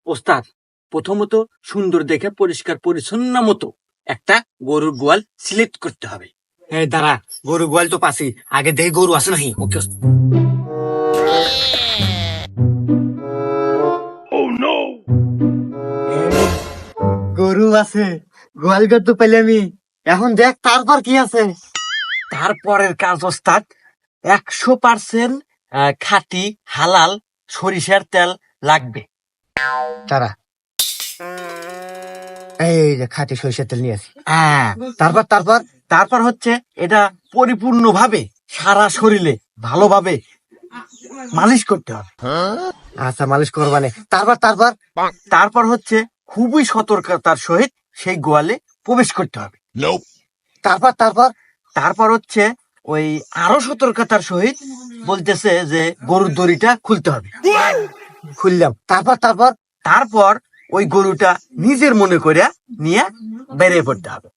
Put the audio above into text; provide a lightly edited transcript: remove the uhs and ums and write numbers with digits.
ওস্তাদ, প্রথমত সুন্দর দেখে পরিষ্কার পরিচ্ছন্ন মতো একটা গরুর গোয়াল সিলেক্ট করতে হবে। এই দাঁড়া, গরু গোয়াল তো পাছি, আগে দেখি গরু আছে নাকি। ওকে। গরু আছে, গোয়াল ঘর তো পেলে আমি। এখন দেখ তারপর কি আছে। তারপরের কাজ ওস্তাদ, 100% খাঁটি হালাল সরিষার তেল লাগবে। তারা এই যে খাঁটি সরিষার তেল নিয়ে আসি। হ্যাঁ, তারপর তারপর তারপর হচ্ছে এটা পরিপূর্ণভাবে সারা শরীরে ভালোভাবে মালিশ করতে হবে। আচ্ছা, মালিশ করবানে। তারপর তারপর তারপর হচ্ছে খুবই সতর্কতার সহিত সেই গোয়ালে প্রবেশ করতে হবে। তারপর তারপর তারপর হচ্ছে ওই আরো সতর্কতার সহিত বলতেছে যে গরুর দড়িটা খুলতে হবে। খুললাম। তারপর তারপর তারপর ওই গরুটা নিজের মনে করে নিয়ে বেরিয়ে পড়তে হবে।